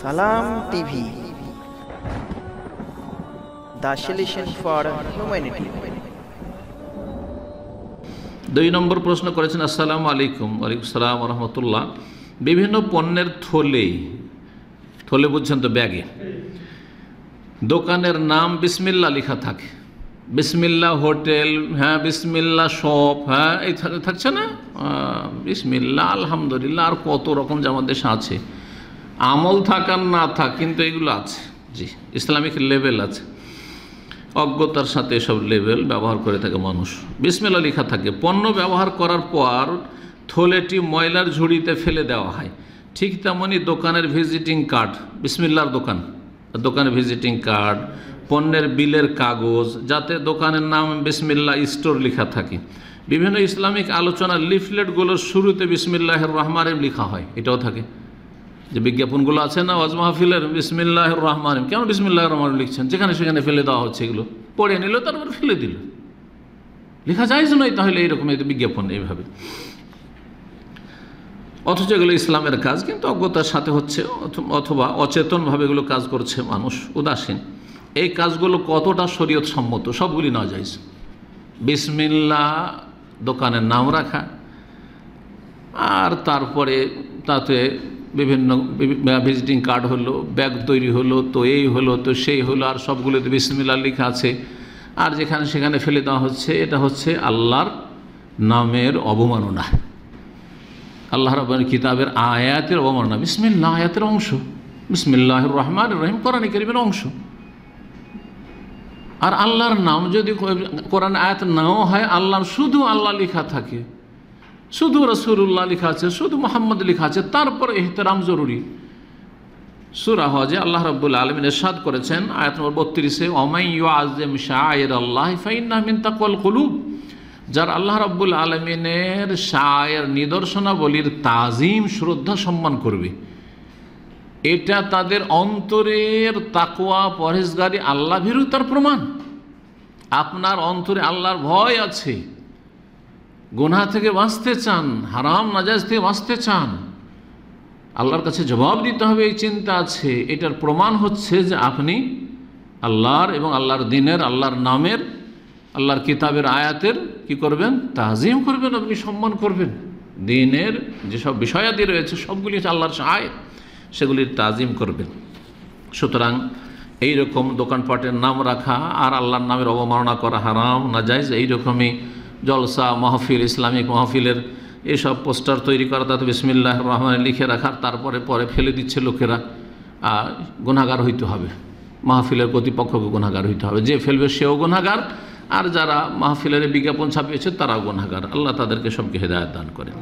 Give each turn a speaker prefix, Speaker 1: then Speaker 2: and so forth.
Speaker 1: সালাম TV, the solution for humanity.
Speaker 2: 2 নম্বর প্রশ্ন করেছেন, আসসালামু আলাইকুম। ওয়ালাইকুম আসসালাম ওয়া রাহমাতুল্লাহ। বিভিন্ন পণ্যের থলে বুঝছেন তো, ব্যাগে দোকানের নাম বিসমিল্লাহ লেখা থাকে। বিসমিল্লাহ হোটেল, হ্যাঁ, বিসমিল্লাহ শপ, হ্যাঁ, এই থাকছে না, বিসমিল্লাহ, আলহামদুলিল্লাহ, আর কত রকম যে আমাদের দেশে আছে। আমল থাকার না থাক, কিন্তু এগুলো আছে। জি, ইসলামিক লেভেল আছে, অজ্ঞতার সাথে এসব লেবেল ব্যবহার করে থাকে মানুষ। বিসমিল্লাহ লেখা থাকে। পণ্য ব্যবহার করার পর থলেটি ময়লার ঝুড়িতে ফেলে দেওয়া হয়। ঠিক তেমনই দোকানের ভিজিটিং কার্ড, বিসমিল্লাহর দোকানের ভিজিটিং কার্ড, পণ্যের বিলের কাগজ, যাতে দোকানের নাম বিসমিল্লাহ স্টোর লেখা থাকে। বিভিন্ন ইসলামিক আলোচনার লিফলেটগুলোর শুরুতে বিসমিল্লাহির রহমানির রহিম লেখা হয়, এটাও থাকে। যে বিজ্ঞাপনগুলো আছে না ওয়াজ মাহফিলের, বিসমিল্লাহির রহমানির রহিম, কেন বিসমিল্লাহির রহমানির রহিম লিখছেন? যেখানে সেখানে ফেলে দেওয়া হচ্ছে, এগুলো পড়ে নিল, তারপর ফেলে দিল। লেখা যায় নয় তাহলে এইরকম বিজ্ঞাপন এইভাবে, অথচ এগুলো ইসলামের কাজ, কিন্তু অজ্ঞতার সাথে হচ্ছে, অথবা অচেতনভাবে এগুলো কাজ করছে মানুষ, উদাসীন। এই কাজগুলো কতটা শরীয়ত সম্মত? সবগুলি না যাইজ। বিসমিল্লাহ দোকানের নাম রাখা, আর তারপরে তাতে বিভিন্ন ভিজিটিং কার্ড হলো, ব্যাগ তৈরি হলো, তো এই হলো, তো সেই হলো, আর সবগুলোতে বিসমিল্লাহ লেখা আছে, আর যেখানে সেখানে ফেলে দেওয়া হচ্ছে। এটা হচ্ছে আল্লাহর নামের অবমাননা, আল্লাহ রাব্বুল কিতাবের আয়াতের অবমাননা। বিসমিল্লাহ আয়াতের অংশ, বিসমিল্লাহির রহমানির রহিম কোরআন কারীমের অংশ। আর আল্লাহর নাম যদি কোরআন আয়াত নাও হয়, আল্লাহর শুধু আল্লাহ লেখা থাকে, শুধু রাসূলুল্লাহ লেখা আছে, শুধু মুহাম্মদ লেখা আছে, তারপর ইহতিরাম জরুরি। সূরা হজে আল্লাহ রাব্বুল আলামিন ইরশাদ করেছেন আয়াত নম্বর 32-এ, ওয়ামান ইউআযযিম শাআইরাল্লাহি ফাইন্নাহা মিন তাকওয়াল কুলুব। যার আল্লাহ রাব্বুল আলামিনের শায়ের নিদর্শনাবলীর তাজিম, শ্রদ্ধা, সম্মান করবে, এটা তাদের অন্তরের তাকওয়া, পরহেজগারি, আল্লাহ ভীরুতার প্রমাণ। আপনার অন্তরে আল্লাহর ভয় আছে, গুনাহ থেকে বাঁচতে চান, হারাম নাজায়েজ থেকে বাঁচতে চান, আল্লাহর কাছে জবাব দিতে হবে, এই চিন্তা আছে। এটার প্রমাণ হচ্ছে যে আপনি আল্লাহর এবং আল্লাহর দিনের, আল্লাহর নামের, আল্লাহর কিতাবের আয়াতের কি করবেন? তাজিম করবেন, আপনি সম্মান করবেন। দিনের যেসব বিষয়াদি রয়েছে সবগুলি হচ্ছে আল্লাহর আয়াত, সেগুলির তাজিম করবেন। সুতরাং এইরকম দোকানপাটের নাম রাখা আর আল্লাহর নামের অবমাননা করা হারাম, নাজায়েজ। এইরকমই জলসা মাহফিল, ইসলামিক মাহফিলের এসব পোস্টার তৈরি করা, তাতে বিসমিল্লাহির রহমানির লিখে রাখার, তারপরে পরে ফেলে দিচ্ছে লোকেরা, গুনাহগার হইতে হবে। মাহফিলের কর্তৃপক্ষকে গুনাহগার হইতে হবে, যে ফেলবে সেও গুনাহগার, আর যারা মাহফিলের বিজ্ঞাপন ছাপিয়েছে তারাও গুনাহগার। আল্লাহ তাদেরকে সবকে হেদায়েত দান করেন।